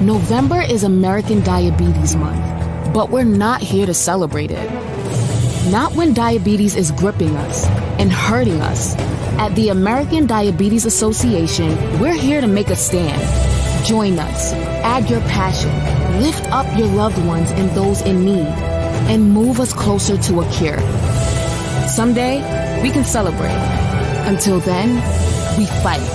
November is American Diabetes Month, but we're not here to celebrate it. Not when diabetes is gripping us and hurting us. At the American Diabetes Association, we're here to make a stand. Join us, add your passion, lift up your loved ones and those in need, and move us closer to a cure. Someday, we can celebrate. Until then, we fight.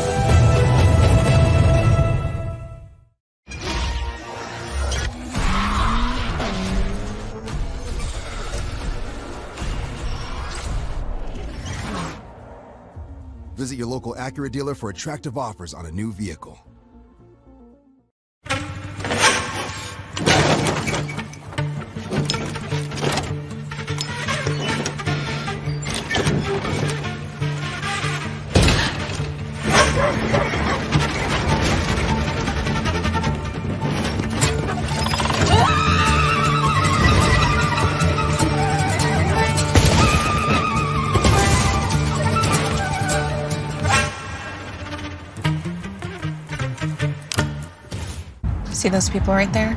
Visit your local Acura dealer for attractive offers on a new vehicle. See those people right there?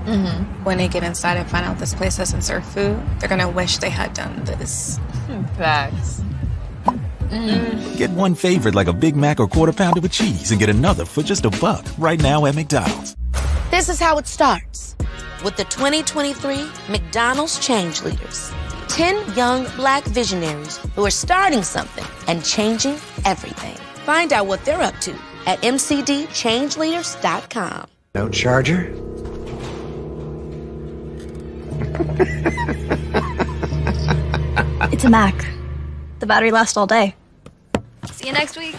Mm-hmm. When they get inside and find out this place doesn't serve food, they're gonna wish they had done this. Facts. Get one favorite like a Big Mac or Quarter Pounder with cheese and get another for just $1 right now at McDonald's. This is how it starts with the 2023 McDonald's Change Leaders. 10 young Black visionaries who are starting something and changing everything. Find out what they're up to at mcdchangeleaders.com. No charger? It's a Mac. The battery lasts all day. See you next week.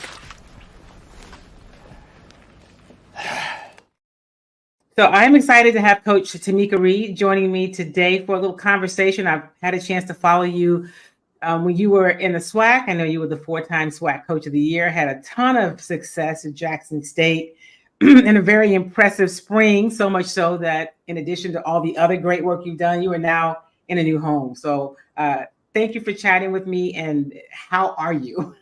So I'm excited to have Coach Tomekia Reed joining me today for a little conversation. I've had a chance to follow you when you were in the SWAC. I know you were the 4-time SWAC Coach of the Year, had a ton of success at Jackson State. In a very impressive spring, so much so that in addition to all the other great work you've done, you are now in a new home. So thank you for chatting with me. And how are you?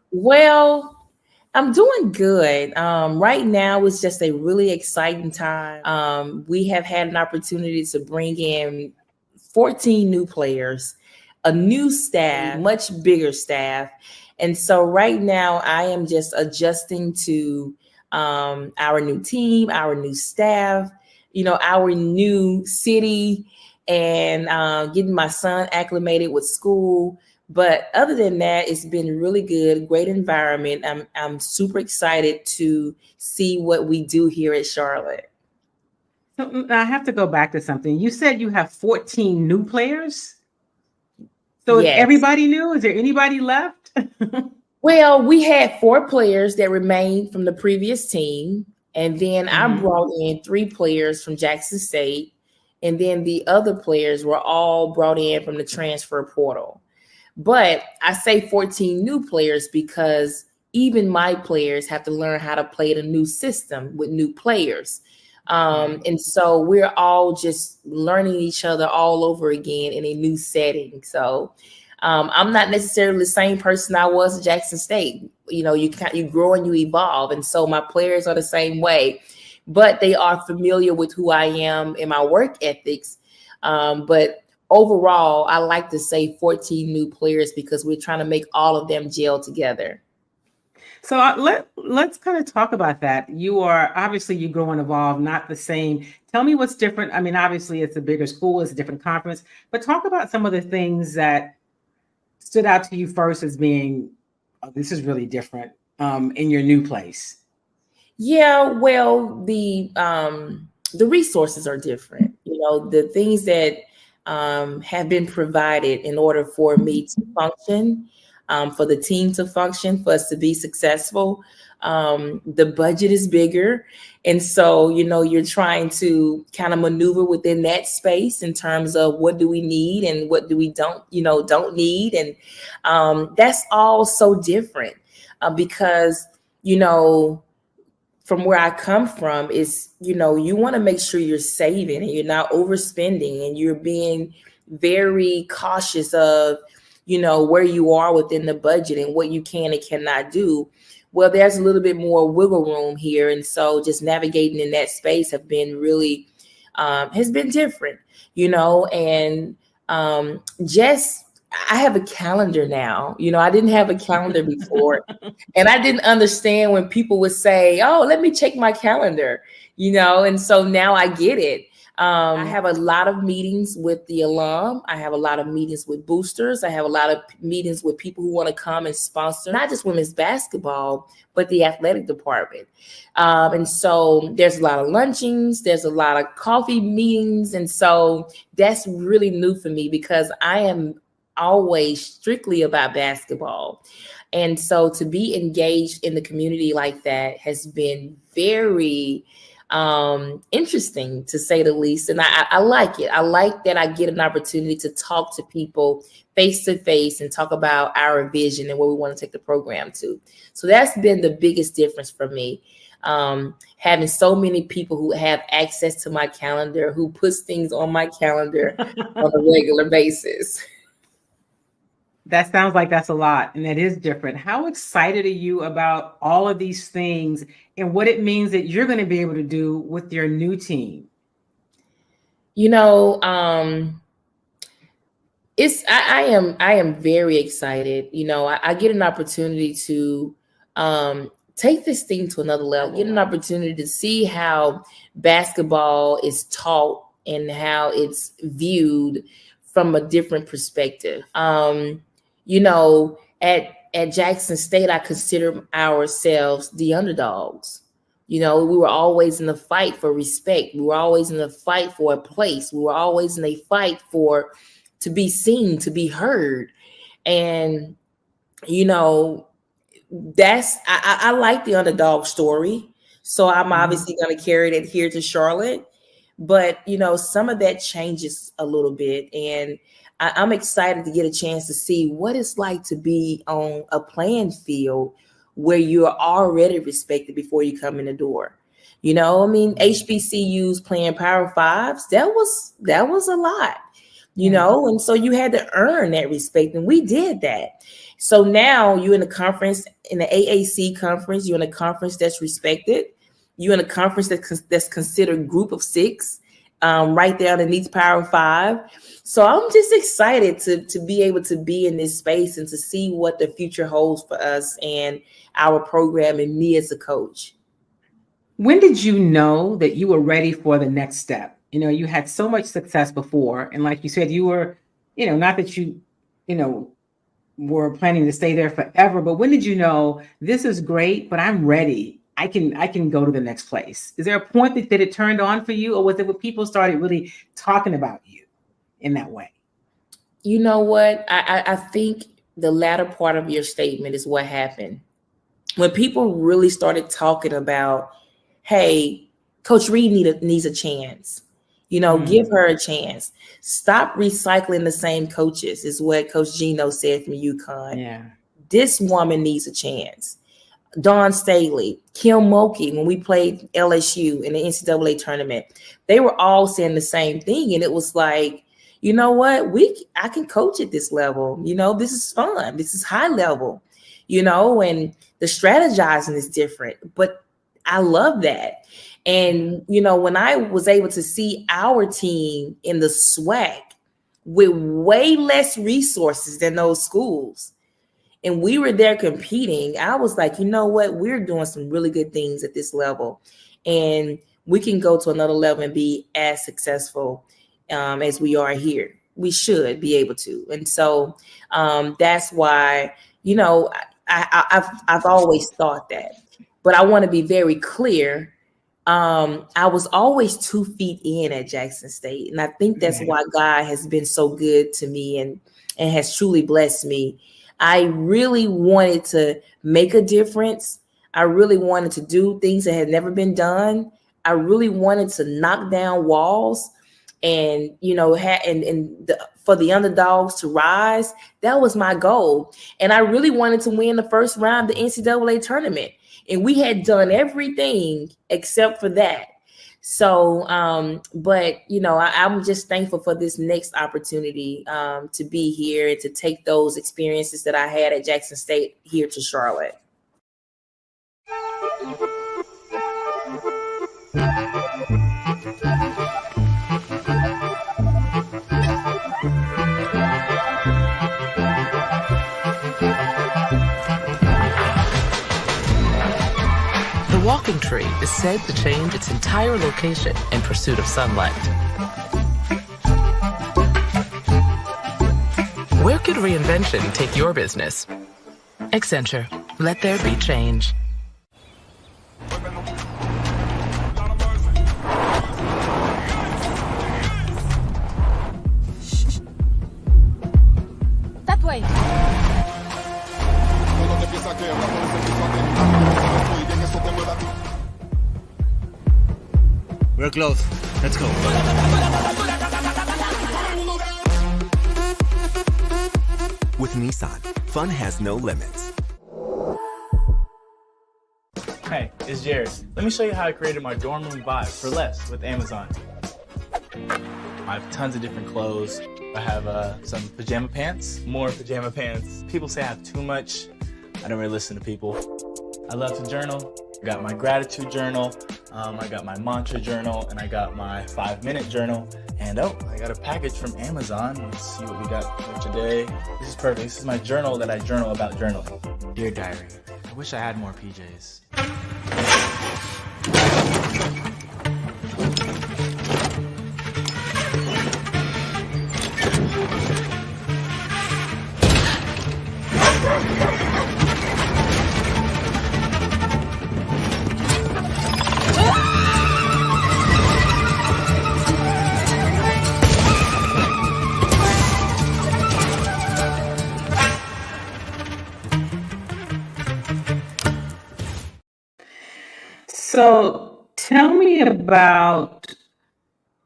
Well, I'm doing good. Right now, it's just a really exciting time. We have had an opportunity to bring in 14 new players, a new staff, much bigger staff. And so right now, I am just adjusting to our new team, our new staff, our new city, and getting my son acclimated with school. But other than that, it's been really good, great environment. I'm super excited to see what we do here at Charlotte. So I have to go back to something. You said you have 14 new players. So yes. Is everybody new? Is there anybody left? Well, we had 4 players that remained from the previous team. And then I brought in 3 players from Jackson State. And then the other players were all brought in from the transfer portal. But I say 14 new players because even my players have to learn how to play the new system with new players. And so we're all just learning each other all over again in a new setting. So I'm not necessarily the same person I was at Jackson State. You grow and you evolve. And so my players are the same way, but they are familiar with who I am and my work ethics. But overall, I like to say 14 new players because we're trying to make all of them gel together. So let's kind of talk about that. You grow and evolve, not the same. Tell me what's different. I mean, obviously it's a bigger school, it's a different conference, but talk about some of the things that stood out to you first as being, oh, this is really different in your new place. Yeah, well, the resources are different. The things that have been provided in order for me to function, for the team to function, for us to be successful. The budget is bigger. And so, you're trying to kind of maneuver within that space in terms of what do we need and what do we don't need. And that's all so different because, from where I come from is, you want to make sure you're saving and you're not overspending and you're being very cautious of, where you are within the budget and what you can and cannot do. well, there's a little bit more wiggle room here. And so just navigating in that space have been really, has been different, and just, I have a calendar now. I didn't have a calendar before. And I didn't understand when people would say, oh, let me check my calendar, and so now I get it. I have a lot of meetings with the alum. I have a lot of meetings with boosters. I have a lot of meetings with people who want to come and sponsor, not just women's basketball, but the athletic department. And so there's a lot of luncheons, there's a lot of coffee meetings. And so that's really new for me because I am always strictly about basketball. And so to be engaged in the community like that has been very interesting, to say the least. And I like it. I like that I get an opportunity to talk to people face to face and talk about our vision and where we want to take the program to. So that's been the biggest difference for me. Having so many people who have access to my calendar, who puts things on my calendar on a regular basis. That sounds like that's a lot, and that is different. How excited are you about all of these things and what it means that you're going to be able to do with your new team? I am very excited. I get an opportunity to take this thing to another level, get an opportunity to see how basketball is taught and how it's viewed from a different perspective. At Jackson State, I consider ourselves the underdogs. We were always in the fight for respect. We were always in the fight for a place. We were always in a fight to be seen, to be heard. And, I like the underdog story. So I'm obviously going to carry that here to Charlotte. But, some of that changes a little bit. And I'm excited to get a chance to see what it's like to be on a playing field where you're already respected before you come in the door. HBCUs playing Power Fives, that was a lot, and so you had to earn that respect, and we did that. So now you're in a conference, in the AAC conference, you're in a conference that's respected. You're in a conference that's considered group of 6, right there underneath Power 5. So I'm just excited to be able to be in this space and to see what the future holds for us and our program and me as a coach. When did you know that you were ready for the next step? You had so much success before. And like you said, you were, not that you, were planning to stay there forever, but when did you know this is great, but I'm ready? I can go to the next place. Is there a point that it turned on for you, or was it when people started really talking about you in that way? You know what? I think the latter part of your statement is what happened. When people really started talking about, hey, Coach Reed needs a chance. Give her a chance. Stop recycling the same coaches is what Coach Gino said from UConn. Yeah. This woman needs a chance. Dawn Staley, Kim Mulkey, when we played LSU in the NCAA tournament, they were all saying the same thing. And it was like, you know what? I can coach at this level. This is fun. This is high level, and the strategizing is different. But I love that. And, when I was able to see our team in the SWAC with way less resources than those schools, and we were there competing, I was like, you know what? We're doing some really good things at this level. And we can go to another level and be as successful as we are here. We should be able to. And so that's why, I've always thought that. But I want to be very clear. I was always 2 feet in at Jackson State. And I think that's why God has been so good to me and has truly blessed me. I really wanted to make a difference. I really wanted to do things that had never been done. I really wanted to knock down walls and, for the underdogs to rise. That was my goal. And I really wanted to win the first round of the NCAA tournament. And we had done everything except for that. So, but, I'm just thankful for this next opportunity to be here and to take those experiences that I had at Jackson State here to Charlotte. The walking tree is said to change its entire location in pursuit of sunlight. Where could reinvention take your business? Accenture. Let there be change. That way. We're close. Let's go. With Nissan, fun has no limits. Hey, it's Jared. Let me show you how I created my dorm room vibe for less with Amazon. I have tons of different clothes. I have some pajama pants, more pajama pants. People say I have too much. I don't really listen to people. I love to journal. I got my gratitude journal, I got my mantra journal, and I got my 5-minute journal. And oh, I got a package from Amazon. Let's see what we got for today. This is perfect. This is my journal that I journal about journaling. Dear Diary, I wish I had more PJs. So tell me about,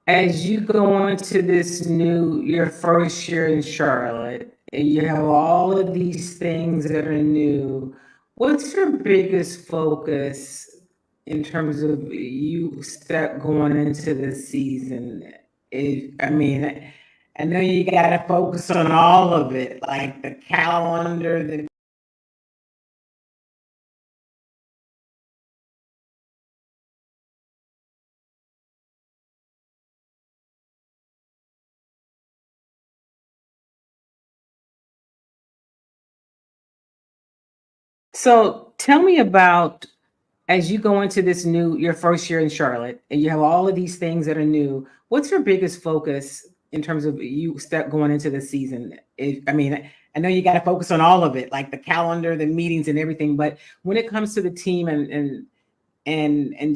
as you go into your first year in Charlotte, and you have all of these things that are new, what's your biggest focus in terms of you start going into the season? I know you got to focus on all of it, like the calendar, the So tell me about, as you go into your first year in Charlotte, and you have all of these things that are new, what's your biggest focus in terms of you start going into the season? I know you got to focus on all of it, like the calendar, the meetings and everything, but when it comes to the team and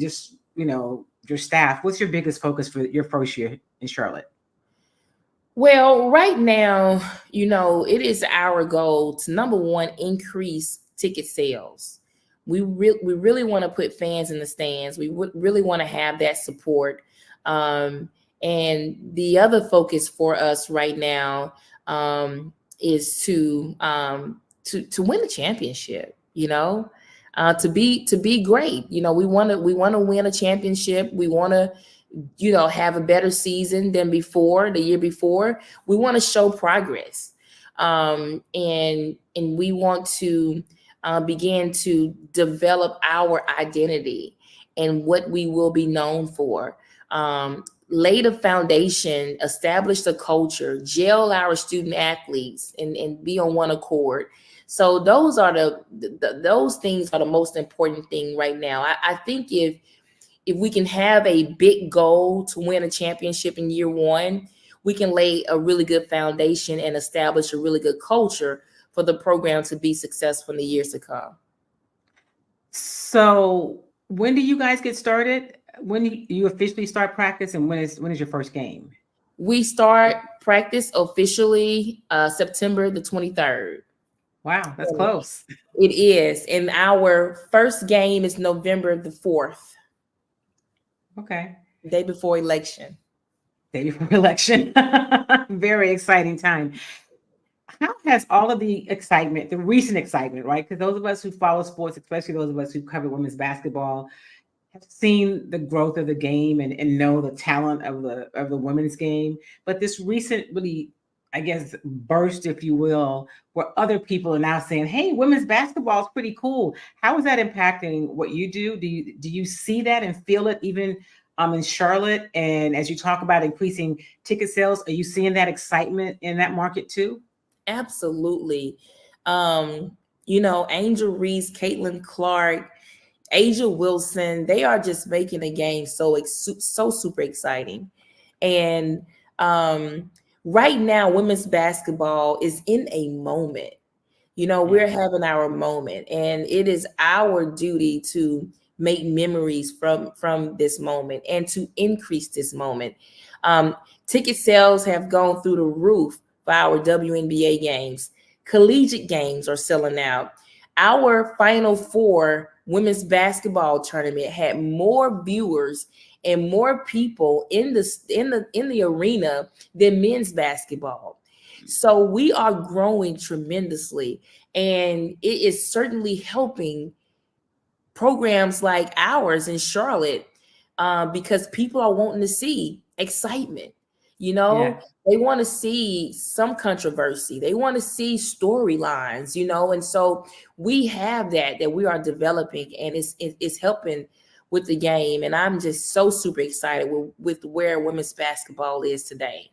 just, your staff, what's your biggest focus for your first year in Charlotte? Well, right now, it is our goal to, number one, increase ticket sales. We really want to put fans in the stands. We really want to have that support. And the other focus for us right now is to win the championship. To be great. We want to win a championship. We want to have a better season than the year before. We want to show progress. And we want to begin to develop our identity and what we will be known for. Lay the foundation, establish the culture, gel our student athletes, and be on one accord. So those are those things are the most important thing right now. I think if we can have a big goal to win a championship in year one, we can lay a really good foundation and establish a really good culture for the program to be successful in the years to come. So when do you guys get started? When do you officially start practice, and when is your first game? We start practice officially September the 23rd. Wow, that's close. It is. And our first game is November the 4th. Okay. Day before election. Very exciting time. How has all of the excitement, the recent excitement, right? Because those of us who follow sports, especially those of us who cover women's basketball, have seen the growth of the game and know the talent of the women's game. But this recent really I guess, burst, if you will, where other people are now saying, "Hey, women's basketball is pretty cool." How is that impacting what you do? Do you see that and feel it even in Charlotte? And as you talk about increasing ticket sales, are you seeing that excitement in that market too? Absolutely. Angel Reese, Caitlin Clark, Asia Wilson, they are just making the game so super exciting. And right now, women's basketball is in a moment. We're having our moment, and it is our duty to make memories from this moment and to increase this moment. Ticket sales have gone through the roof for our WNBA games. Collegiate games are selling out. Our Final Four women's basketball tournament had more viewers and more people in the arena than men's basketball. So we are growing tremendously, and it is certainly helping programs like ours in Charlotte because people are wanting to see excitement. They want to see some controversy. They want to see storylines, and so we have that we are developing, and it's helping with the game. And I'm just so super excited with where women's basketball is today.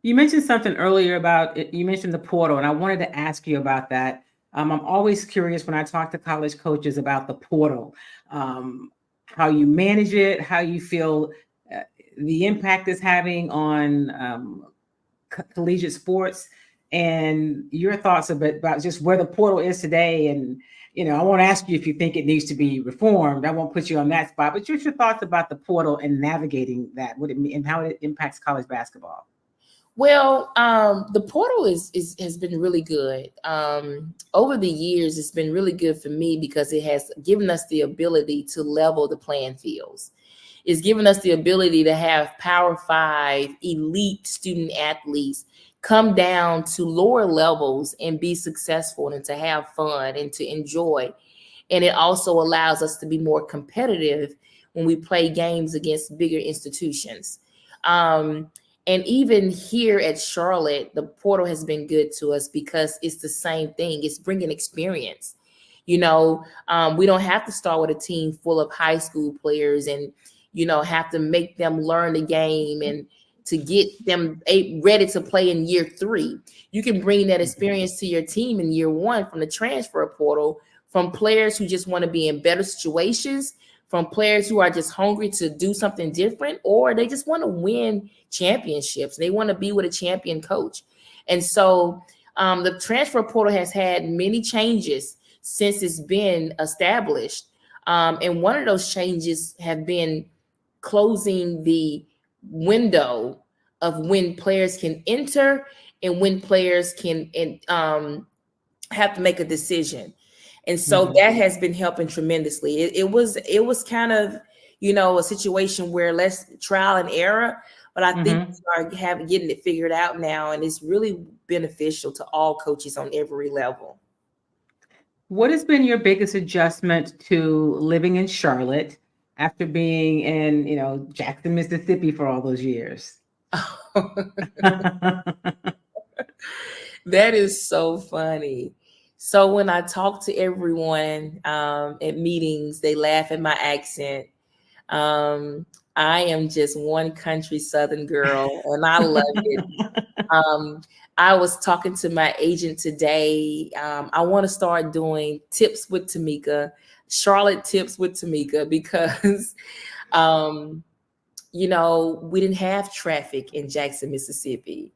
You mentioned something earlier about it. You mentioned the portal, and I wanted to ask you about that. I'm always curious when I talk to college coaches about the portal, how you manage it, how you feel the impact it's having on collegiate sports, and your thoughts about just where the portal is today. And I won't ask you if you think it needs to be reformed. I won't put you on that spot, but just your thoughts about the portal and navigating that, what it means, and how it impacts college basketball. Well, the portal has been really good. Over the years, it's been really good for me because it has given us the ability to level the playing fields. It's given us the ability to have Power 5 elite student athletes come down to lower levels and be successful and to have fun and to enjoy. And it also allows us to be more competitive when we play games against bigger institutions. And even here at Charlotte, the portal has been good to us because it's the same thing. It's bringing experience. We don't have to start with a team full of high school players and, have to make them learn the game and to get them ready to play in year 3. You can bring that experience to your team in year 1 from the transfer portal, from players who just want to be in better situations, from players who are just hungry to do something different, or they just want to win championships. They want to be with a champion coach. And so the transfer portal has had many changes since it's been established. And one of those changes have been closing the window of when players can enter and when players can have to make a decision. And so that has been helping tremendously. It was kind of, a situation where less trial and error, but I think we are getting it figured out now, and it's really beneficial to all coaches on every level. What has been your biggest adjustment to living in Charlotte after being in, Jackson, Mississippi for all those years? That is so funny. So when I talk to everyone at meetings, they laugh at my accent. I am just one country Southern girl, and I love it. I was talking to my agent today. I want to start doing tips with Tomekia, Charlotte tips with Tomekia, because, we didn't have traffic in Jackson, Mississippi.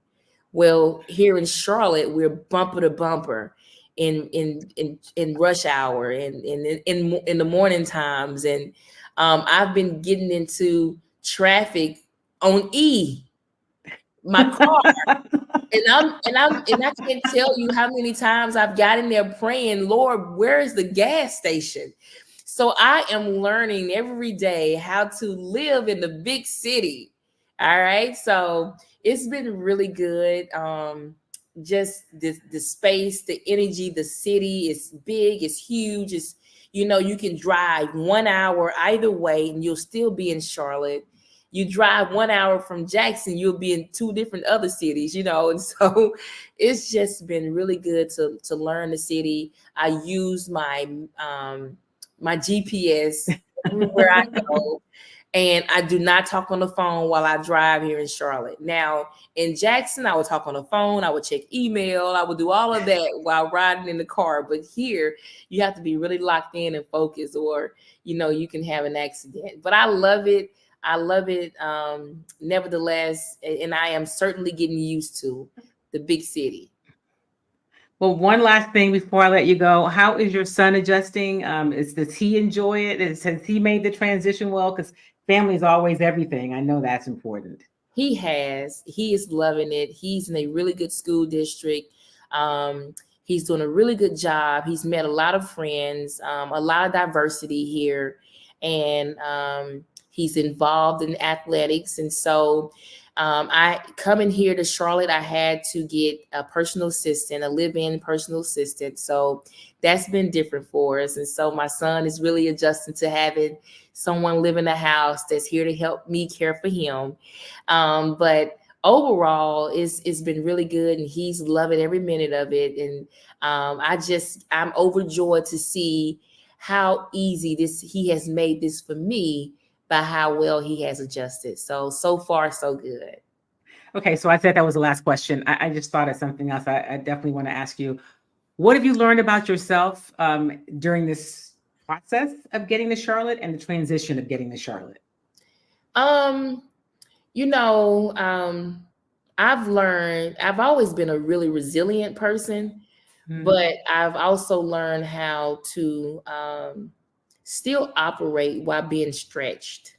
Well, here in Charlotte, we're bumper to bumper in rush hour and in the morning times. And I've been getting into traffic on my car. And I can't tell you how many times I've got in there praying, Lord, where is the gas station? So I am learning every day how to live in the big city. All right. So it's been really good. Just the space, the energy, the city is big, it's huge. You can drive 1 hour either way and you'll still be in Charlotte. you drive 1 hour from Jackson, you'll be in 2 different other cities, and so it's just been really good to learn the city. I use my my GPS everywhere I go. And I do not talk on the phone while I drive here in Charlotte. Now, in Jackson, I would talk on the phone. I would check email. I would do all of that while riding in the car. But here, you have to be really locked in and focused, or, you can have an accident. But I love it. I love it. Nevertheless, and I am certainly getting used to the big city. Well, one last thing before I let you go. How is your son adjusting? Does he enjoy it? Has he made the transition well? Because family is always everything. I know that's important. He is loving it. He's in a really good school district. He's doing a really good job. He's met a lot of friends, a lot of diversity here, and he's involved in athletics. And so I coming here to Charlotte, I had to get a personal assistant, a live-in personal assistant. So that's been different for us. And so my son is really adjusting to having someone live in the house that's here to help me care for him. But overall, it's been really good, and he's loving every minute of it. And I'm overjoyed to see how easy he has made this for me, by how well he has adjusted. So far, so good. Okay, so I said that was the last question. I just thought of something else. I definitely want to ask you, what have you learned about yourself during this process of getting to Charlotte and the transition of getting to Charlotte? I've always been a really resilient person, but I've also learned how to still operate while being stretched,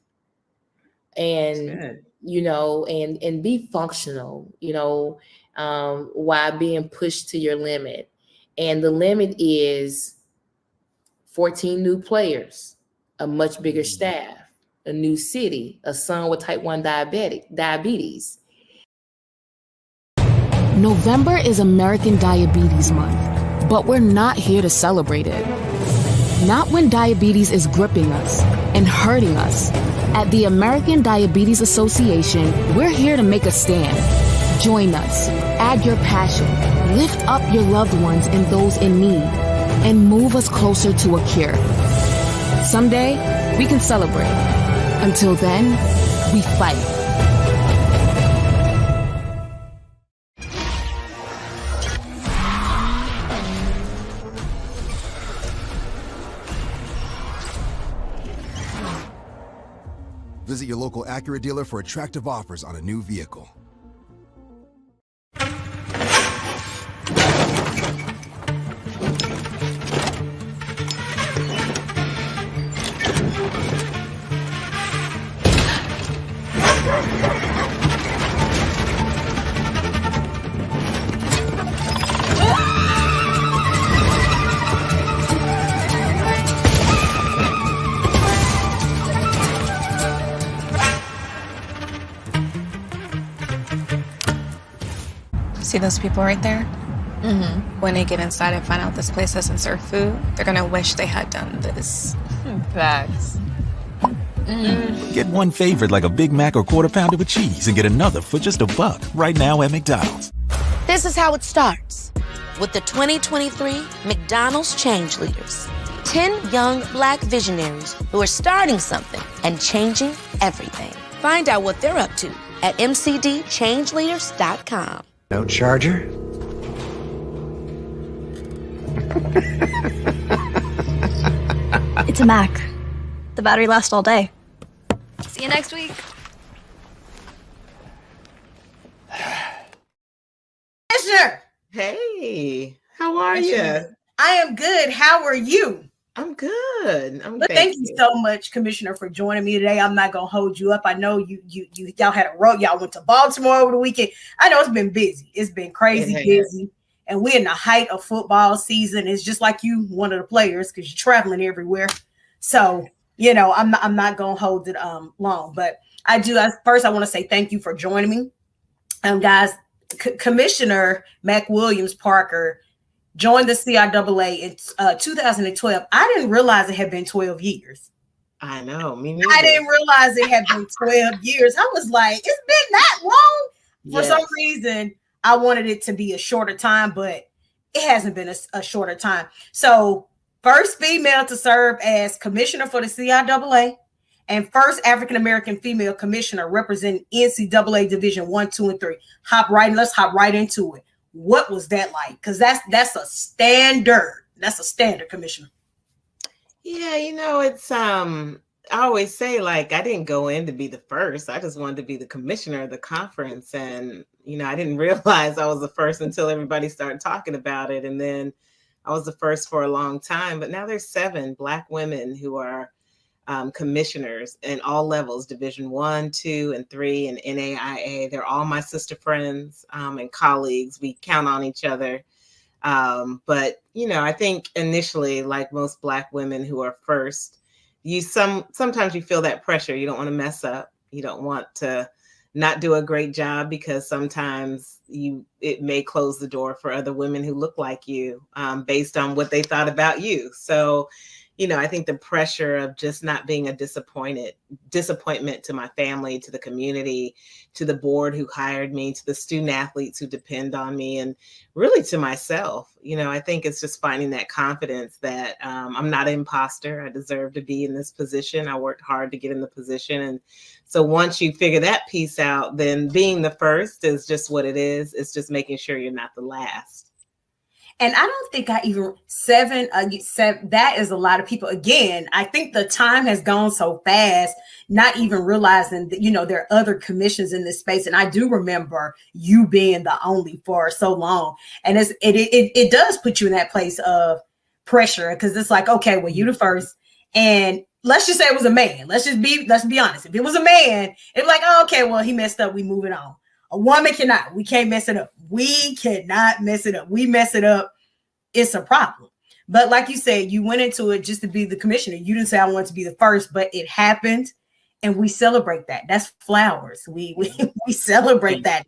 and and be functional, while being pushed to your limit. And the limit is 14 new players, a much bigger staff, a new city, a son with type 1 diabetes. November is American Diabetes Month, but we're not here to celebrate it. Not when diabetes is gripping us and hurting us. At the American Diabetes Association, we're here to make a stand. Join us, add your passion, lift up your loved ones and those in need, and move us closer to a cure. Someday, we can celebrate. Until then, we fight. Visit your local Acura dealer for attractive offers on a new vehicle. See those people right there? When they get inside and find out this place doesn't serve food, they're gonna wish they had done this. Facts. Get one favorite like a Big Mac or Quarter Pounder with cheese and get another for just $1 right now at McDonald's. This is how it starts with the 2023 McDonald's Change Leaders. 10 young Black visionaries who are starting something and changing everything. Find out what they're up to at mcdchangeleaders.com. No charger? It's a Mac. The battery lasts all day. See you next week. Commissioner! Hey, how are you? I am good. How are you? I'm good. Thank you so much, Commissioner, for joining me today. I'm not gonna hold you up. I know y'all had a road. Y'all went to Baltimore over the weekend. I know it's been busy. It's been crazy busy, and we're in the height of football season. It's just like you, one of the players, because you're traveling everywhere. So I'm not gonna hold it long, but I do. First, I want to say thank you for joining me, guys. Commissioner McWilliams Parker joined the CIAA in 2012. I didn't realize it had been 12 years. I know, me neither. I didn't realize it had been 12 years. I was like, it's been that long. For some reason, I wanted it to be a shorter time, but it hasn't been a shorter time. So, first female to serve as commissioner for the CIAA and first African-American female commissioner representing NCAA Division 1, 2, and 3. Let's hop right into it. What was that like? Because that's a standard. That's a standard, commissioner. Yeah, it's I always say, like, I didn't go in to be the first. I just wanted to be the commissioner of the conference. And, I didn't realize I was the first until everybody started talking about it. And then I was the first for a long time. But now there's 7 Black women who are commissioners in all levels, Division 1, 2, and 3, and NAIA. They're all my sister friends and colleagues. We count on each other. But, I think initially, like most Black women who are first, sometimes you feel that pressure. You don't want to mess up. You don't want to not do a great job because sometimes it may close the door for other women who look like you based on what they thought about you. So, I think the pressure of just not being a disappointment to my family, to the community, to the board who hired me, to the student athletes who depend on me, and really to myself. I think it's just finding that confidence that I'm not an imposter. I deserve to be in this position. I worked hard to get in the position. And so once you figure that piece out, then being the first is just what it is. It's just making sure you're not the last. And I don't think I even seven. That is a lot of people. Again, I think the time has gone so fast, not even realizing that, there are other commissions in this space. And I do remember you being the only for so long. And it does put you in that place of pressure because it's like, okay, well, you the first. And let's just say it was a man. Let's be honest. If it was a man, it's like, oh, okay, well, he messed up. We moving on. A woman cannot. We can't mess it up. We cannot mess it up. We mess it up, it's a problem. But like you said, you went into it just to be the commissioner. You didn't say I want to be the first, but it happened, and we celebrate that. That's flowers. We celebrate that.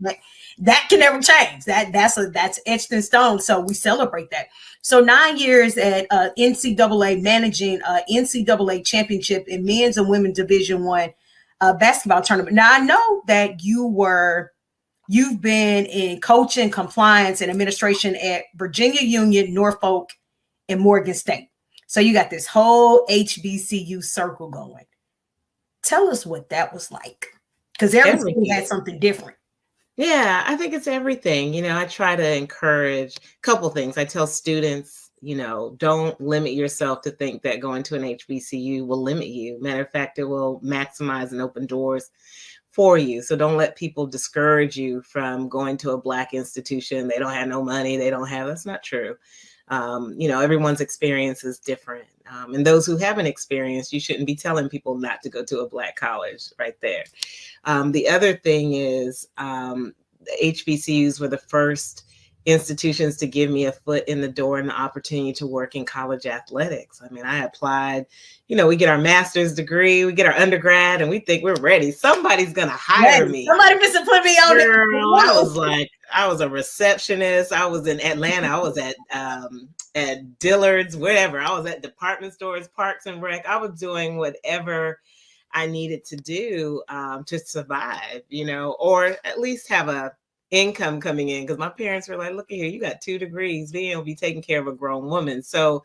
That can never change. That's etched in stone. So we celebrate that. So 9 years at NCAA, managing NCAA championship in men's and women's Division 1 basketball tournament. Now I know that you've been in coaching, compliance, and administration at Virginia Union, Norfolk, and Morgan State. So you got this whole HBCU circle going. Tell us what that was like, because everything had something different. Yeah, I think it's everything. I try to encourage a couple things. I tell students, don't limit yourself to think that going to an HBCU will limit you. Matter of fact, it will maximize and open doors for you. So don't let people discourage you from going to a Black institution. They don't have no money. That's not true. Everyone's experience is different. And those who haven't experienced, you shouldn't be telling people not to go to a Black college right there. The other thing is the HBCUs were the first institutions to give me a foot in the door and the opportunity to work in college athletics. I mean, I applied, we get our master's degree, we get our undergrad, and we think we're ready. Somebody's going to hire me. Somebody must have put me on it. I was a receptionist. I was in Atlanta. I was at Dillard's, wherever. I was at department stores, Parks and Rec. I was doing whatever I needed to do to survive, or at least have a income coming in, because my parents were like, look at here, you got 2 degrees, being able to be taking care of a grown woman. So,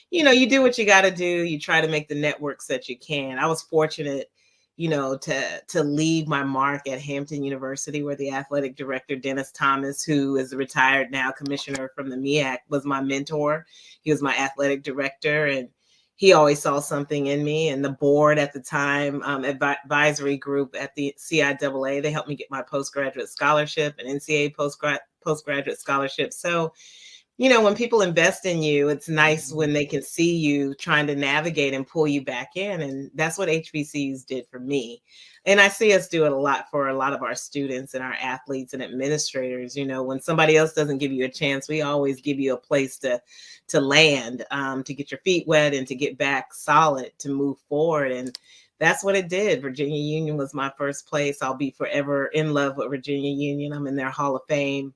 you do what you got to do. You try to make the networks that you can. I was fortunate, to leave my mark at Hampton University, where the athletic director, Dennis Thomas, who is a retired now commissioner from the MEAC, was my mentor. He was my athletic director, and he always saw something in me. And the board at the time, advisory group at the CIAA, they helped me get my postgraduate scholarship and NCAA postgraduate scholarship. So, when people invest in you, it's nice when they can see you trying to navigate and pull you back in. And that's what HBCUs did for me. And I see us do it a lot for a lot of our students and our athletes and administrators. When somebody else doesn't give you a chance, we always give you a place to land, to get your feet wet and to get back solid, to move forward. And that's what it did. Virginia Union was my first place. I'll be forever in love with Virginia Union. I'm in their Hall of Fame.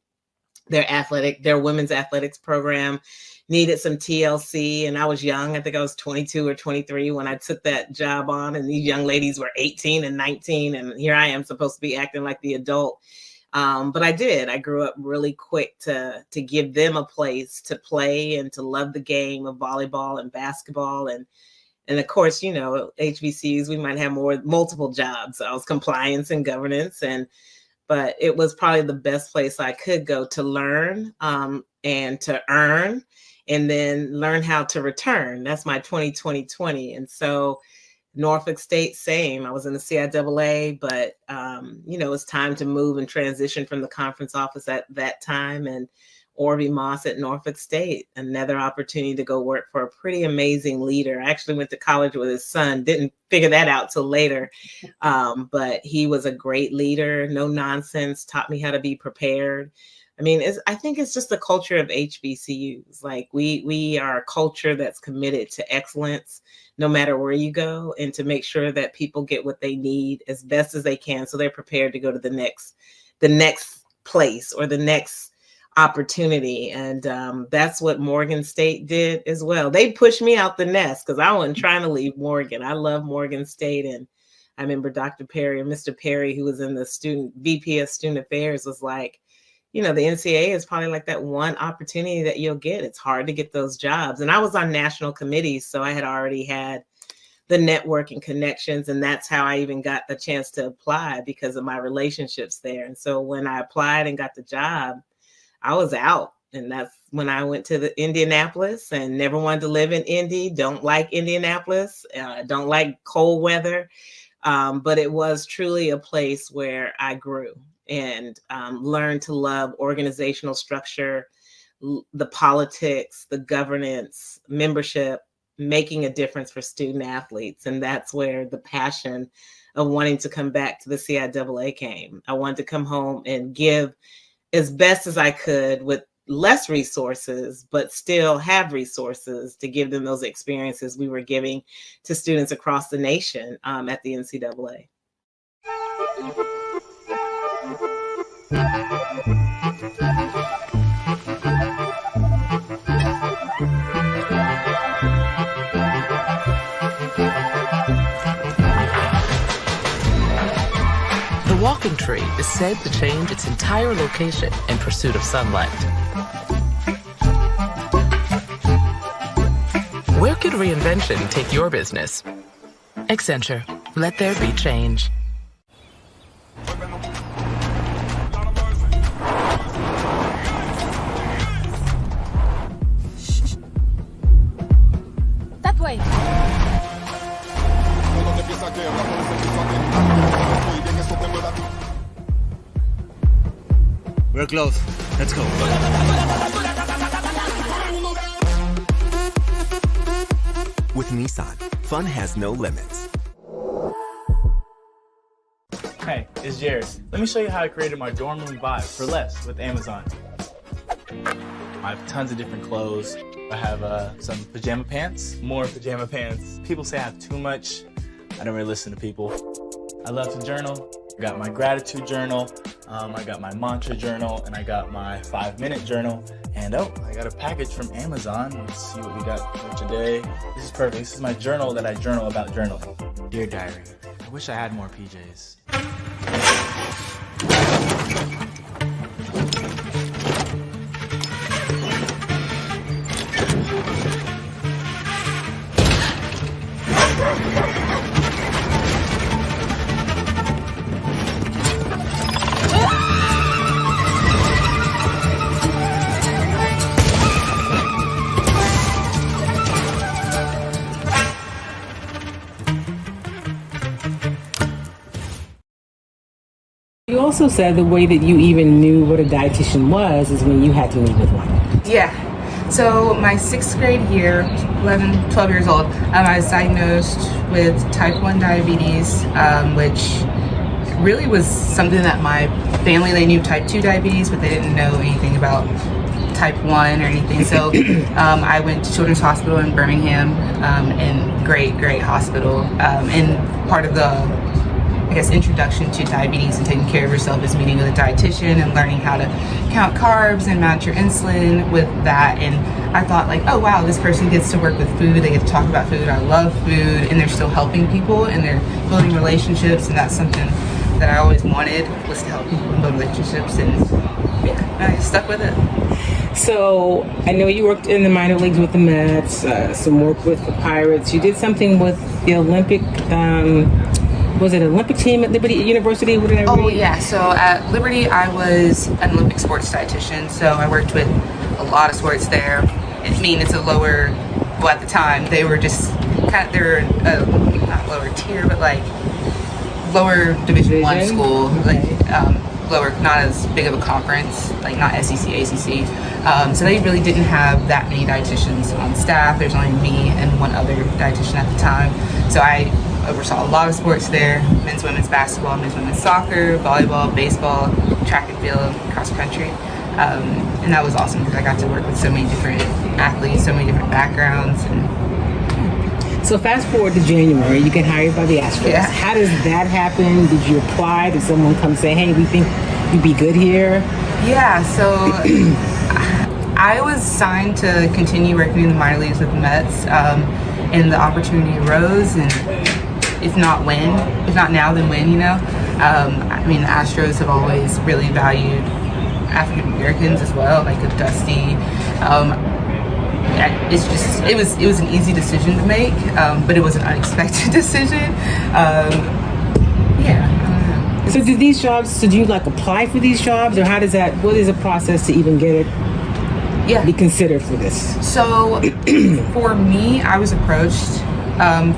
their women's athletics program needed some TLC, and I was young. I think I was 22 or 23 when I took that job on, and these young ladies were 18 and 19, and here I am supposed to be acting like the adult. But I did. I grew up really quick to give them a place to play and to love the game of volleyball and basketball. And of course, you know, HBCUs, we might have multiple jobs. I was compliance and governance, but it was probably the best place I could go to learn and to earn, and then learn how to return. That's my 2020. And so Norfolk State, same. I was in the CIAA, but, you know, it's time to move and transition from the conference office at that time. And Orvie Moss at Norfolk State, another opportunity to go work for a pretty amazing leader. I actually went to college with his son, didn't figure that out till later. But he was a great leader, no nonsense, taught me how to be prepared. I mean, I think it's just the culture of HBCUs. Like we are a culture that's committed to excellence, no matter where you go, and to make sure that people get what they need as best as they can, so they're prepared to go to the next place or the next opportunity. And that's what Morgan State did as well. They pushed me out the nest because I wasn't trying to leave Morgan. I love Morgan State, and I remember Dr. Perry and Mr. Perry, who was in the VP of Student Affairs, was like, you know, the NCAA is probably like that one opportunity that you'll get. It's hard to get those jobs. And I was on national committees, so I had already had the network and connections. And that's how I even got the chance to apply, because of my relationships there. And so when I applied and got the job, I was out. And that's when I went to the Indianapolis, and never wanted to live in Indy. Don't like Indianapolis. Don't like cold weather. But it was truly a place where I grew and learned to love organizational structure, the politics, the governance, membership, making a difference for student athletes. And that's where the passion of wanting to come back to the CIAA came. I wanted to come home and give as best as I could with less resources, but still have resources to give them those experiences we were giving to students across the nation at the NCAA. The walking tree is said to change its entire location in pursuit of sunlight. Where could reinvention take your business? Accenture. Let there be change. That way. We're close. Let's go. With Nissan, fun has no limits. Hey, it's Jared. Let me show you how I created my dorm room vibe for less with Amazon. I have tons of different clothes. I have some pajama pants, more pajama pants. People say I have too much. I don't really listen to people. I love to journal. I got my gratitude journal, I got my mantra journal, and I got my 5-minute journal. And oh, I got a package from Amazon. Let's see what we got for today. This is perfect. This is my journal that I journal about journaling. Dear Diary, I wish I had more PJs. You also said the way that you even knew what a dietitian was is when you had to meet with one. Yeah. So my 6th grade year, 11, 12 years old, I was diagnosed with type 1 diabetes, which really was something that my family, they knew type 2 diabetes, but they didn't know anything about type 1 or anything. So I went to Children's Hospital in Birmingham, and great hospital. And part of the I guess, introduction to diabetes and taking care of yourself is meeting with a dietitian and learning how to count carbs and mount your insulin with that. And I thought like, oh wow, this person gets to work with food, they get to talk about food, I love food, and they're still helping people and they're building relationships, and that's something that I always wanted, was to help people build relationships, and yeah, I stuck with it. So I know you worked in the minor leagues with the Mets, some work with the Pirates. You did something with the Olympic, was it Olympic team at Liberty University? What did I read? Oh yeah, so at Liberty I was an Olympic sports dietitian, so I worked with a lot of sports there. It's a lower, well at the time they were just kind of, they're not lower tier, but like lower Division I school, like lower, not as big of a conference, like not SEC, ACC. So they really didn't have that many dietitians on staff. There's only me and one other dietitian at the time. So I oversaw a lot of sports there: men's, women's basketball, men's, women's soccer, volleyball, baseball, track and field, cross country. And that was awesome because I got to work with so many different athletes, so many different backgrounds. And so fast forward to January, you get hired by the Astros. Yeah. How does that happen? Did you apply? Did someone come say, hey, we think you'd be good here? Yeah, so I was signed to continue working in the minor leagues with the Mets, and the opportunity arose, and if not now, then when, you know? I mean, the Astros have always really valued African Americans as well, like a Dusty. It was an easy decision to make, but it was an unexpected decision. So do these jobs, so do you like apply for these jobs, or how does that, what is the process to even get it, be considered for this? So for me, I was approached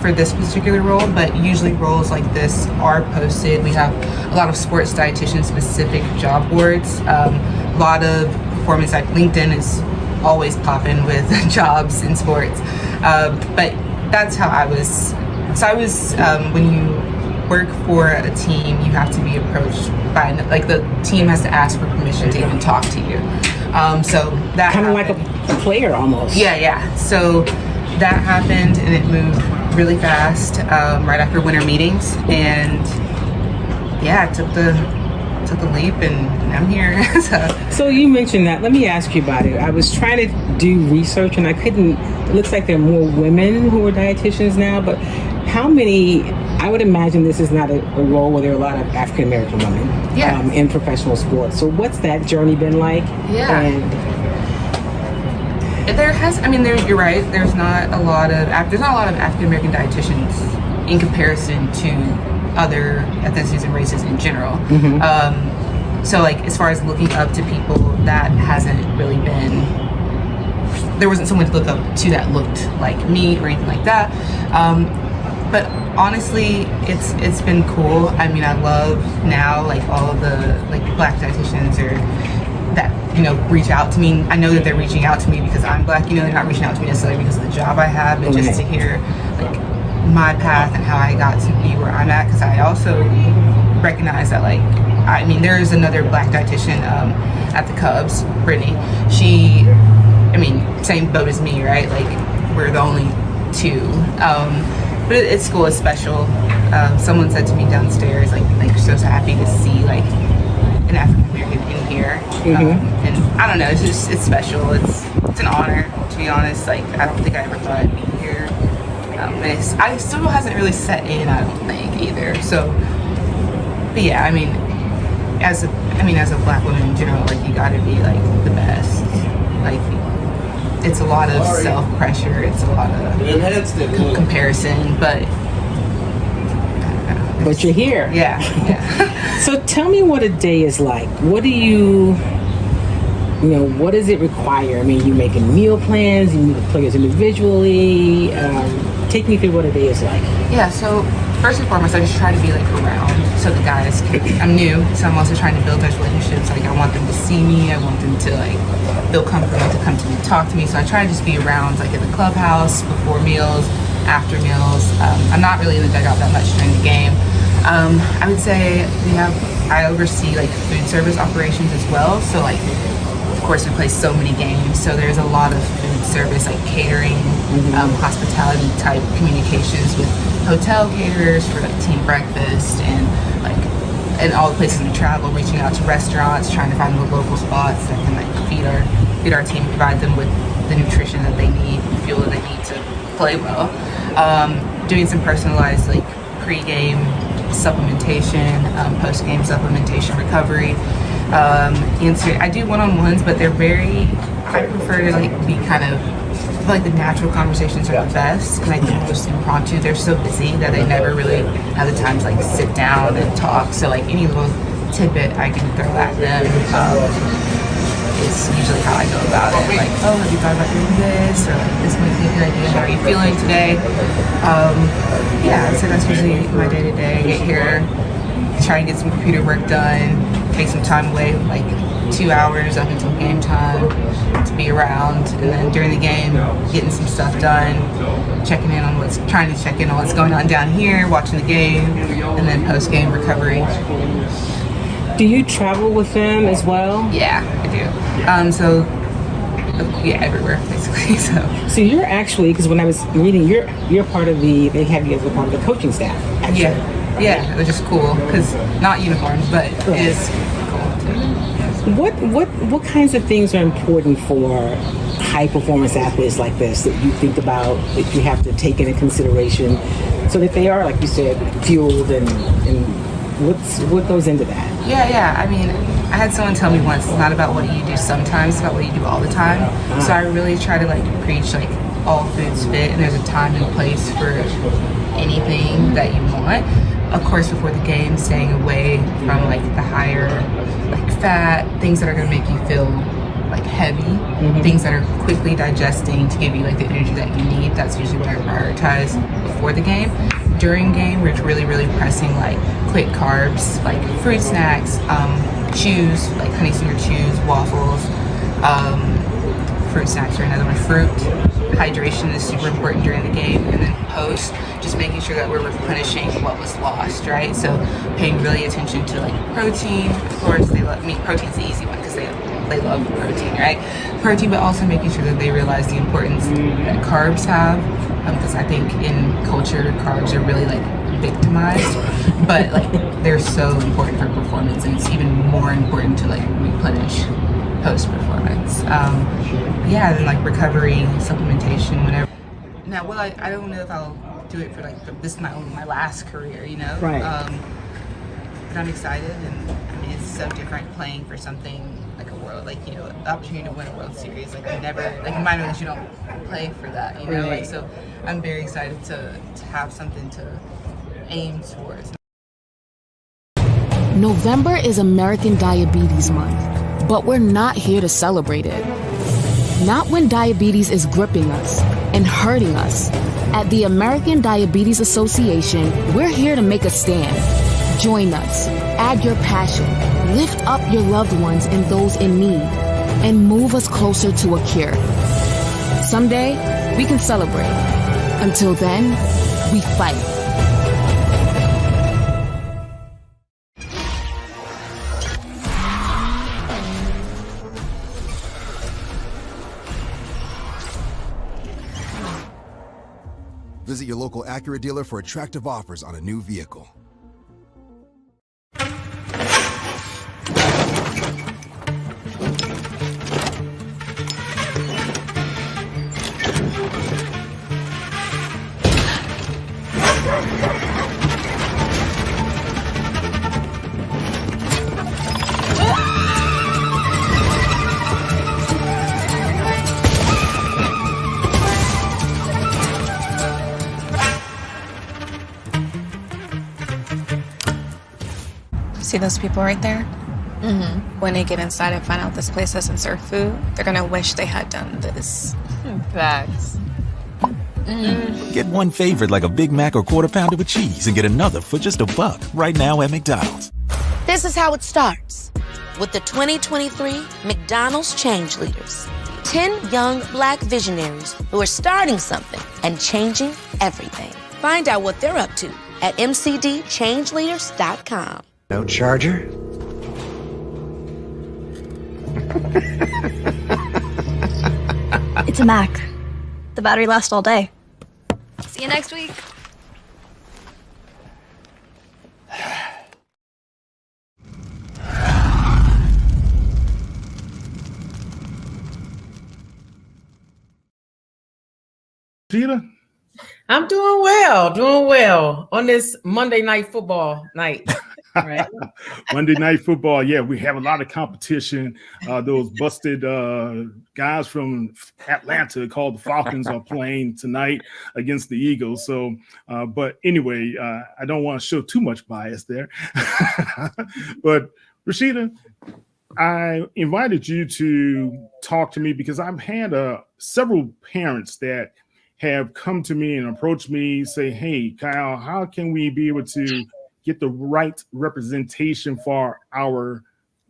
for this particular role, but usually roles like this are posted. We have a lot of sports dietitian specific job boards, a lot of performance, like LinkedIn is always popping with jobs in sports, but that's how I was. So I was, when you work for a team, you have to be approached by, like, the team has to ask for permission to even talk to you. So that kind of like a player almost. Yeah. So that happened, and it moved really fast right after winter meetings, and yeah, I took the leap, and I'm here. So you mentioned that. Let me ask you about it. I was trying to do research, and I couldn't. It looks like there are more women who are dietitians now, but how many? I would imagine this is not a role where there are a lot of African American women in professional sports. So what's that journey been like? Yeah. You're right. There's not a lot of African American dietitians in comparison to other ethnicities and races in general. So like, as far as looking up to people, that hasn't really been. There wasn't someone to look up to that looked like me or anything like that. But honestly, it's been cool. I mean, I love now, like, all of the like black dietitians or that, you know, reach out to me. I know that they're reaching out to me because I'm black. You know, they're not reaching out to me necessarily because of the job I have, but just to hear like my path and how I got to be where I'm at. Because I also recognize that, like, I mean, there's another black dietitian at the Cubs, Brittany. She, I mean, same boat as me, right? Like, we're the only two. But it's cool, it's special. Someone said to me downstairs, like so happy to see like an African American in here. And I don't know, it's special. It's an honor, to be honest. Like, I don't think I ever thought I'd be here. I still hasn't really set in, I don't think, either. So, but yeah, I mean, as a black woman in general, like, you gotta be like the best. Like, it's a lot of self-pressure, it's a lot of comparison, but you're here. Yeah. So tell me what a day is like. What do you what does it require? I mean, you making meal plans, you meet with players individually. Take me through what a day is like. Yeah, so first and foremost, I just try to be like around so the guys can, I'm new, so I'm also trying to build those relationships. Like, I want them to see me, I want them to like feel comfortable to come to me, talk to me. So I try to just be around, like, in the clubhouse, before meals, after meals. I'm not really in the dugout that much during the game. I would say I oversee like food service operations as well. So like, of course, we play so many games, so there's a lot of food service, like catering, hospitality type communications with hotel caterers for like team breakfast and all the places we travel, reaching out to restaurants, trying to find the local spots that can like feed our team, provide them with the nutrition that they need, the fuel that they need to play well. Doing some personalized like pre-game supplementation, post-game supplementation, recovery. I do one-on-ones, but I prefer to like be kind of, I feel like the natural conversations are the best, and I think just impromptu, they're so busy that they never really have the time to like sit down and talk. So like any little tidbit I can throw at them is usually how I go about it. Like, oh, have you thought about doing this? Or like, this might be a good idea. How are you feeling today? So that's usually my day-to-day. Get here, try and get some computer work done, take some time away, like 2 hours up until game time to be around, and then during the game, getting some stuff done, trying to check in on what's going on down here, watching the game, and then post-game recovery. Do you travel with them as well? Yeah, I do. Everywhere basically. So you're actually, because when I was reading, you're part of they have you as a part of the coaching staff. Actually. Yeah, which is cool because not uniforms, but it is cool too. What kinds of things are important for high performance athletes like this that you think about, that you have to take into consideration, so that they are, like you said, fueled and what goes into that? Yeah. I mean, I had someone tell me once, it's not about what you do sometimes, it's about what you do all the time. So I really try to like preach like all foods fit, and there's a time and place for anything that you want. Of course, before the game, staying away from like the higher like fat, things that are going to make you feel like heavy, things that are quickly digesting to give you like the energy that you need. That's usually what I prioritize before the game. During game, we're really pressing like quick carbs, like fruit snacks, chews, like honey finger chews, waffles. Fruit snacks are another one. Fruit. Hydration is super important during the game, and then post, just making sure that we're replenishing what was lost, right? So paying really attention to like protein. Of course, protein's the easy one because they love protein, right? Protein, but also making sure that they realize the importance that carbs have, because I think in culture, carbs are really like victimized, but like they're so important for performance, and it's even more important to like replenish post-performance. Then like recovery, supplementation, whenever. Now, well, I don't know if I'll do it for like this is my last career, you know. Right. But I'm excited, and I mean it's so different playing for something like a world, like the opportunity to win a World Series. Like in minor leagues, you don't play for that, you know. Right. Like so, I'm very excited to have something to aim towards. November is American Diabetes Month, but we're not here to celebrate it. Not when diabetes is gripping us and hurting us. At the American Diabetes Association, we're here to make a stand. Join us, add your passion, lift up your loved ones and those in need, and move us closer to a cure. Someday, we can celebrate. Until then, we fight. Visit your local Acura dealer for attractive offers on a new vehicle. See those people right there? When they get inside and find out this place doesn't serve food, they're gonna wish they had done this. Facts. Get one favorite like a Big Mac or Quarter Pounder with cheese and get another for just $1 right now at McDonald's. This is how it starts with the 2023 McDonald's Change Leaders. 10 young Black visionaries who are starting something and changing everything. Find out what they're up to at mcdchangeleaders.com. No charger? It's a Mac. The battery lasts all day. See you next week. Rasheeda? I'm doing well on this Monday night football night. Right. Monday Night Football. Yeah, we have a lot of competition. Those busted guys from Atlanta called the Falcons are playing tonight against the Eagles. So, but anyway, I don't want to show too much bias there. But Rasheeda, I invited you to talk to me because I've had several parents that have come to me and approached me, say, hey, Kyle, how can we be able to get the right representation for our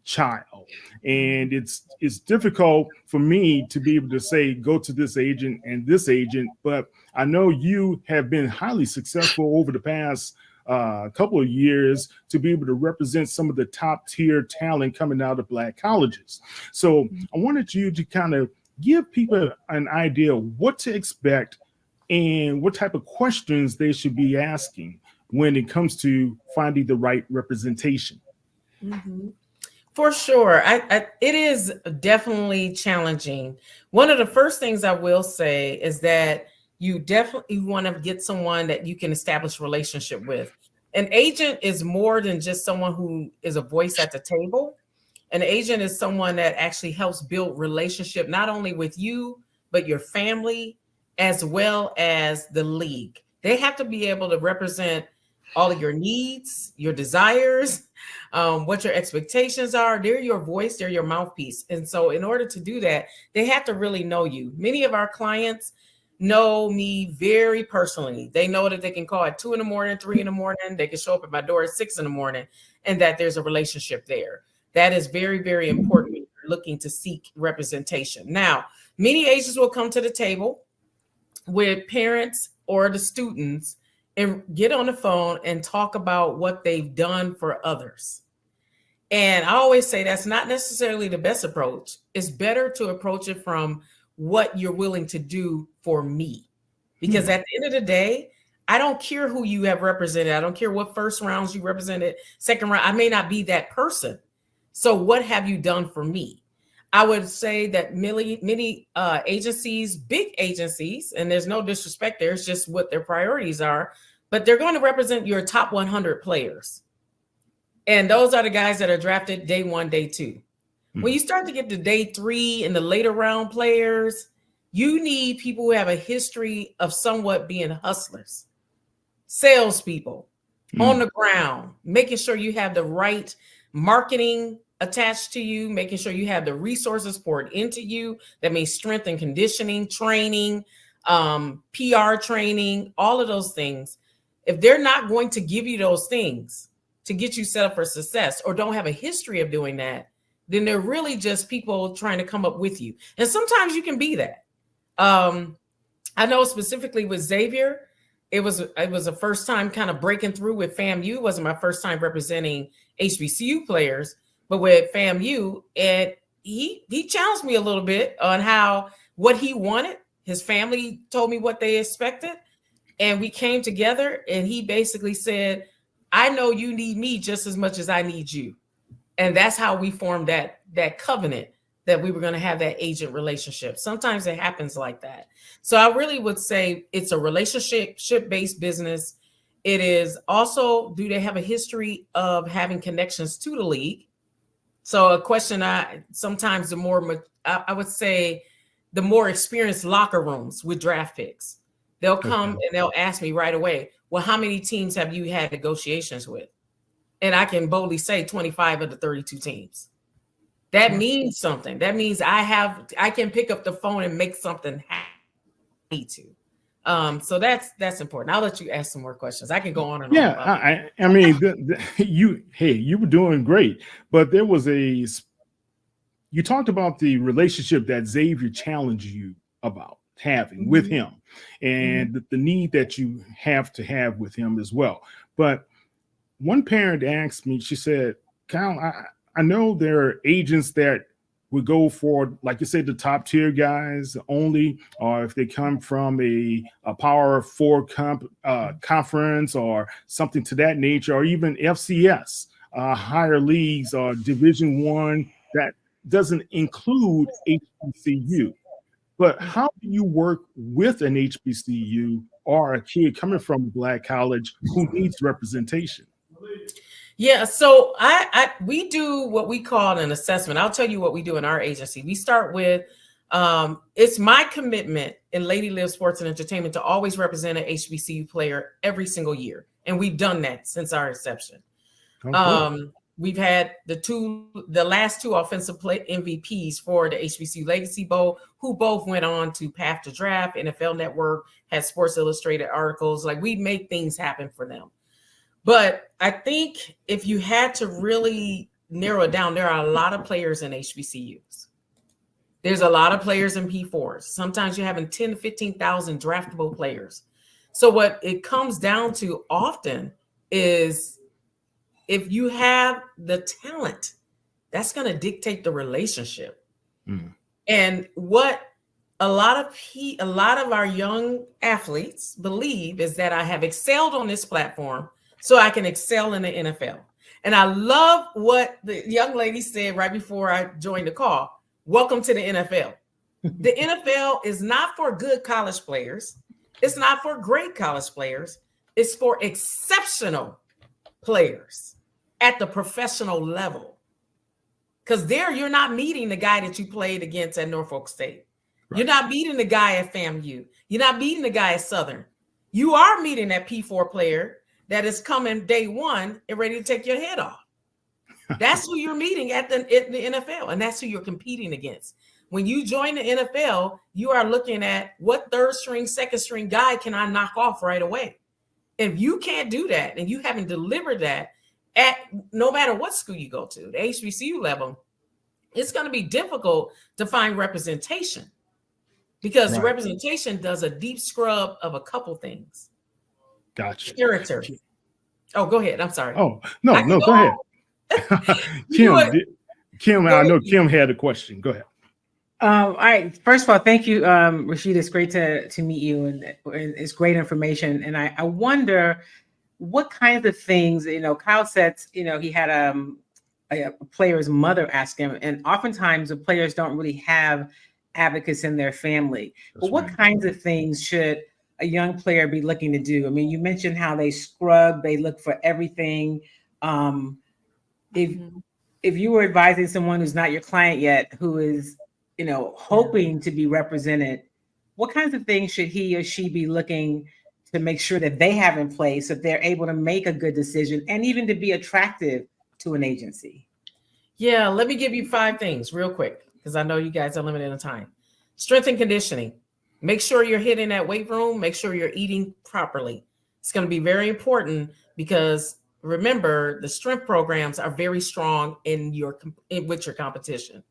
child? And it's difficult for me to be able to say, go to this agent and this agent, but I know you have been highly successful over the past couple of years to be able to represent some of the top tier talent coming out of Black colleges. So I wanted you to kind of give people an idea of what to expect and what type of questions they should be asking when it comes to finding the right representation. Mm-hmm. For sure. It is definitely challenging. One of the first things I will say is that you definitely want to get someone that you can establish a relationship with. An agent is more than just someone who is a voice at the table. An agent is someone that actually helps build relationship, not only with you, but your family, as well as the league. They have to be able to represent all of your needs, your desires, what your expectations are. They're your voice, they're your mouthpiece. And so in order to do that, they have to really know you. Many of our clients know me very personally. They know that they can call at 2 a.m, 3 a.m. They can show up at my door at 6 a.m, and that there's a relationship there. That is very, very important when you're looking to seek representation. Now, many agents will come to the table with parents or the students and get on the phone and talk about what they've done for others. And I always say that's not necessarily the best approach. It's better to approach it from what you're willing to do for me. Because at the end of the day, I don't care who you have represented. I don't care what first rounds you represented, second round. I may not be that person. So what have you done for me? I would say that many agencies, big agencies, and there's no disrespect there, it's just what their priorities are, but they're going to represent your top 100 players. And those are the guys that are drafted day 1, day 2. When you start to get to day 3 and the later round players, you need people who have a history of somewhat being hustlers, salespeople on the ground, making sure you have the right marketing attached to you, making sure you have the resources poured into you. That means strength and conditioning, training, PR training, all of those things. If they're not going to give you those things to get you set up for success or don't have a history of doing that, then they're really just people trying to come up with you. And sometimes you can be that. I know specifically with Xavier, it was a first time kind of breaking through with FAMU. It wasn't my first time representing HBCU players, but with FAMU, and he challenged me a little bit on what he wanted. His family told me what they expected, and we came together, and he basically said, I know you need me just as much as I need you. And that's how we formed that covenant that we were going to have that agent relationship. Sometimes it happens like that. So I really would say it's a relationship-based business. It is also, do they have a history of having connections to the league? So a question sometimes I would say the more experienced locker rooms with draft picks, they'll come and they'll ask me right away, well, how many teams have you had negotiations with? And I can boldly say 25 of the 32 teams. That means something. That means I can pick up the phone and make something happen. I need to. So that's important. I'll let you ask some more questions. I can go on and on. Yeah, I mean, you were doing great, but there was you talked about the relationship that Xavier challenged you about having with him, and the need that you have to have with him as well. But one parent asked me, she said, Kyle, I know there are agents that would go for, like you said, the top tier guys only, or if they come from a Power 4 conference or something to that nature, or even FCS, higher leagues or Division I, that doesn't include HBCU. But how do you work with an HBCU or a kid coming from a Black college who needs representation? Yeah, so we do what we call an assessment. I'll tell you what we do in our agency. We start with it's my commitment in Lady Live Sports and Entertainment to always represent an HBCU player every single year, and we've done that since our inception. We've had the last two offensive play MVPs for the HBCU Legacy Bowl, who both went on to Path to Draft, NFL Network, had Sports Illustrated articles. Like, we make things happen for them. But I think if you had to really narrow it down, there are a lot of players in HBCUs. There's a lot of players in P4s. Sometimes you're having 10 to 15,000 draftable players. So what it comes down to often is if you have the talent, that's going to dictate the relationship. And what a lot of our young athletes believe is that I have excelled on this platform, so I can excel in the NFL. And I love what the young lady said right before I joined the call. Welcome to the NFL. The NFL is not for good college players. It's not for great college players. It's for exceptional players at the professional level. Because there you're not meeting the guy that you played against at Norfolk State. Right. You're not meeting the guy at FAMU. You're not meeting the guy at Southern. You are meeting that P4 player that is coming day one and ready to take your head off. That's who you're meeting at the NFL, and that's who you're competing against. When you join the NFL, you are looking at what third string, second string guy can I knock off right away. If you can't do that and you haven't delivered that at no matter what school you go to, the HBCU level, it's going to be difficult to find representation because representation does a deep scrub of a couple things. Gotcha. Character. Oh, go ahead. I'm sorry. Oh, no, go ahead. Kim, I know Kim had a question. Go ahead. All right. First of all, thank you, Rasheeda. It's great to meet you, and it's great information. And I wonder what kinds of things, Kyle said, he had a player's mother ask him, and oftentimes the players don't really have advocates in their family. But what kinds of things should a young player be looking to do? I mean, you mentioned how they scrub, they look for everything. If you were advising someone who's not your client yet, who is, hoping to be represented, what kinds of things should he or she be looking to make sure that they have in place so they're able to make a good decision and even to be attractive to an agency? Yeah, let me give you 5 things real quick, because I know you guys are limited in time. Strength and conditioning. Make sure you're hitting that weight room. Make sure you're eating properly. It's going to be very important because remember, the strength programs are very strong with your competition.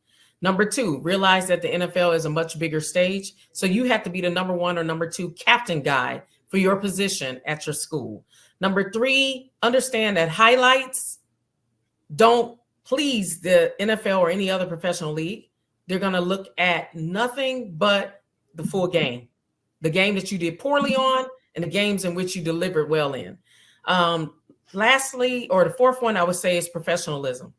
Number 2, realize that the NFL is a much bigger stage. So you have to be the number 1 or number 2 captain guy for your position at your school. Number 3, understand that highlights don't please the NFL or any other professional league. They're going to look at nothing but the full game, the game that you did poorly on and the games in which you delivered well in. Lastly, or the 4th one I would say is professionalism.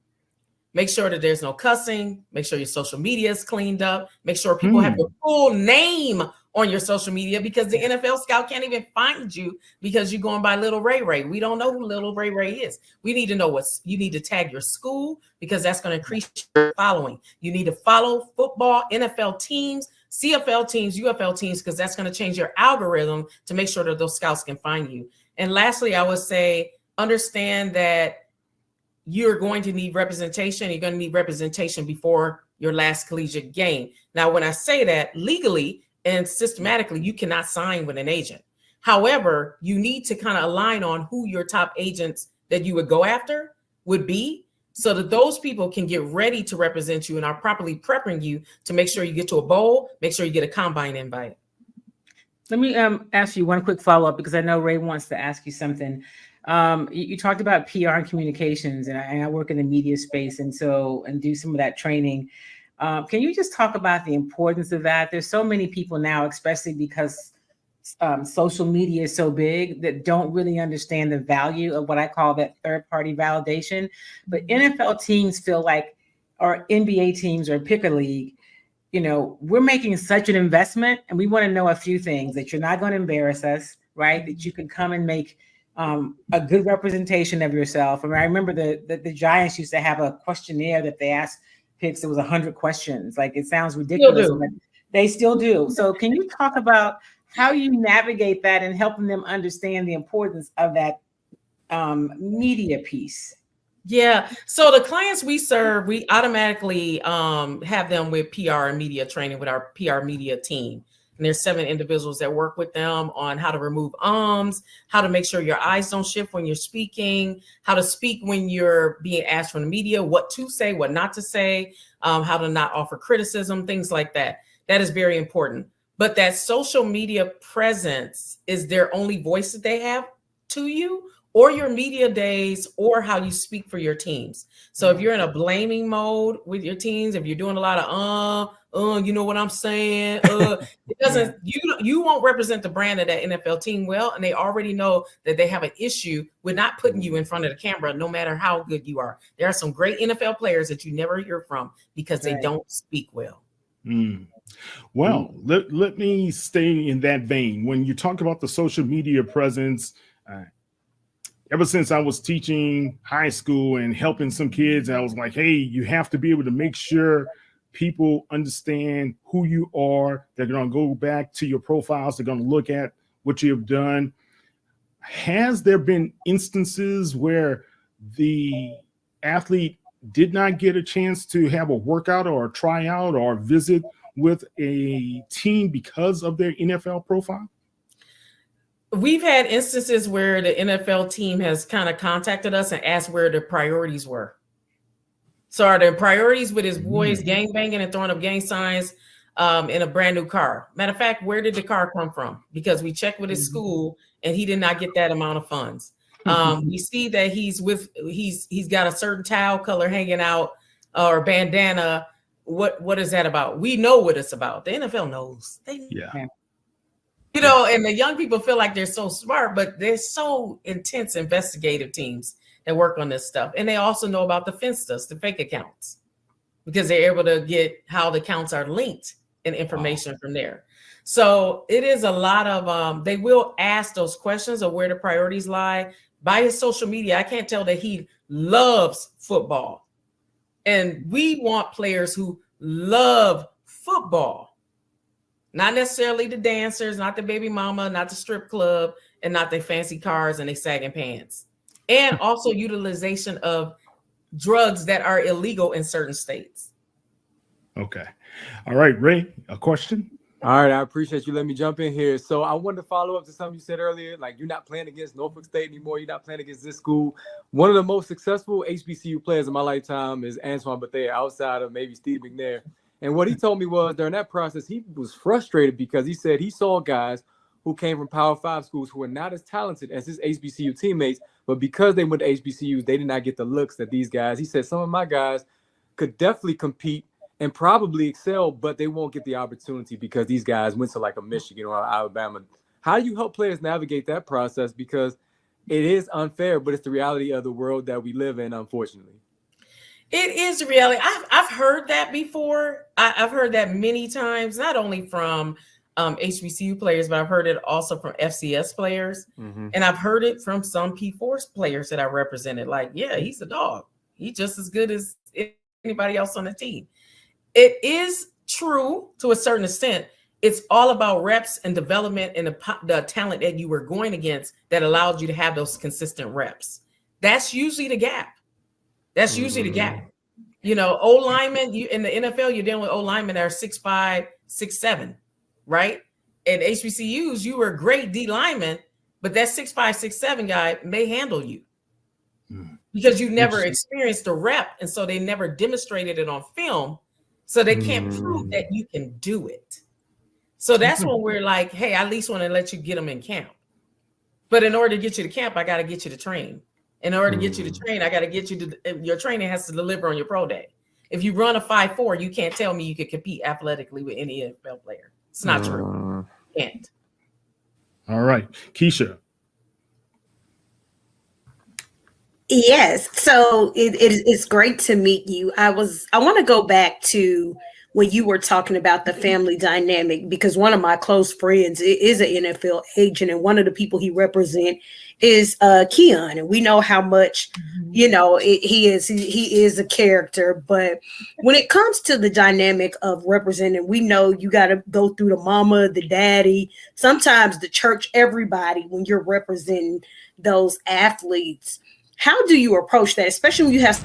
Make sure that there's no cussing. Make sure your social media is cleaned up. Make sure people have your full name on your social media, because the NFL scout can't even find you because you're going by Little Ray Ray. We don't know who Little Ray Ray is. We need to know you need to tag your school, because that's going to increase your following. You need to follow football, NFL teams, CFL teams, UFL teams, because that's going to change your algorithm to make sure that those scouts can find you. And lastly, I would say, understand that you're going to need representation. You're going to need representation before your last collegiate game. Now, when I say that, legally and systematically, you cannot sign with an agent. However, you need to kind of align on who your top agents that you would go after would be, so that those people can get ready to represent you and are properly prepping you to make sure you get to a bowl, make sure you get a combine invite. Let me ask you one quick follow-up, because I know Ray wants to ask you something. You talked about PR and communications, and I work in the media space, and do some of that training. Can you just talk about the importance of that? There's so many people now, especially because social media is so big, that don't really understand the value of what I call that third-party validation. But NFL teams feel like, or NBA teams, or pick a league, we're making such an investment, and we want to know a few things: that you're not going to embarrass us, right? That you can come and make a good representation of yourself. I mean, I remember the Giants used to have a questionnaire that they asked picks. It was 100 questions. Like, it sounds ridiculous, but they still do. So can you talk about how you navigate that and helping them understand the importance of that media piece? Yeah. So the clients we serve, we automatically have them with PR and media training with our PR media team. And there's 7 individuals that work with them on how to remove ums, how to make sure your eyes don't shift when you're speaking, how to speak when you're being asked from the media, what to say, what not to say, how to not offer criticism, things like that. That is very important. But that social media presence is their only voice that they have to you, or your media days, or how you speak for your teams. So if you're in a blaming mode with your teams, if you're doing a lot of you know what I'm saying, it doesn't, you won't represent the brand of that NFL team well, and they already know that they have an issue with not putting you in front of the camera, no matter how good you are. There are some great NFL players that you never hear from because they don't speak well. Well, let me stay in that vein. When you talk about the social media presence, ever since I was teaching high school and helping some kids, I was like, hey, you have to be able to make sure people understand who you are. They're going to go back to your profiles. They're going to look at what you have done. Has there been instances where the athlete did not get a chance to have a workout or a tryout or visit with a team because of their NFL profile? We've had instances where the NFL team has kind of contacted us and asked where the priorities were. So are there priorities with his boys gang banging and throwing up gang signs in a brand new car? Matter of fact, where did the car come from? Because we checked with his school and he did not get that amount of funds. We see that he's got a certain towel color hanging out or bandana. What is that about? We know what it's about. The NFL knows. And the young people feel like they're so smart, but they're so intense investigative teams that work on this stuff. And they also know about the Finstas, the fake accounts, because they're able to get how the accounts are linked and information from there. So it is a lot of, they will ask those questions of where the priorities lie. By his social media, I can't tell that he loves football. And we want players who love football. Not necessarily the dancers, not the baby mama, not the strip club, and not their fancy cars and they sagging pants. And also utilization of drugs that are illegal in certain states. Okay. All right, Ray, a question? All right, I appreciate you letting me jump in here. So I wanted to follow up to something you said earlier, like you're not playing against Norfolk State anymore. You're not playing against this school. One of the most successful HBCU players in my lifetime is Antoine Bethea, outside of maybe Steve McNair. And what he told me was during that process, he was frustrated because he said he saw guys who came from Power 5 schools who were not as talented as his HBCU teammates, but because they went to HBCUs, they did not get the looks that these guys. He said some of my guys could definitely compete and probably excel, but they won't get the opportunity because these guys went to like a Michigan or Alabama. How do you help players navigate that process? Because it is unfair, but it's the reality of the world that we live in, unfortunately. It is the reality. I've heard that before. I've heard that many times, not only from HBCU players, but I've heard it also from FCS players. And I've heard it from some P4 players that I represented. Like, yeah, he's a dog. He's just as good as anybody else on the team. It is true to a certain extent. It's all about reps and development and the talent that you were going against that allowed you to have those consistent reps. That's usually the gap. That's usually the gap. O linemen, in the NFL, you're dealing with O linemen that are 6'5", 6'7", right? At HBCUs, you were a great D lineman, but that 6'5", 6'7" guy may handle you because you never experienced a rep, and so they never demonstrated it on film, so they can't prove that you can do it. So that's when we're like, hey, I at least want to let you get them in camp. But in order to get you to camp, I got to get you to train. In order to get you to train, I got to get you to, your training has to deliver on your pro day. If you run a 5.4, you can't tell me you could compete athletically with any NFL player. It's not true. You can't. All right. Keisha. Yes. So it's great to meet you. I want to go back to when you were talking about the family dynamic, because one of my close friends is an NFL agent, and one of the people he represents is Keon, and we know how much he is a character. But when it comes to the dynamic of representing, we know you got to go through the mama, the daddy, sometimes the church, everybody when you're representing those athletes. How do you approach that, especially when you have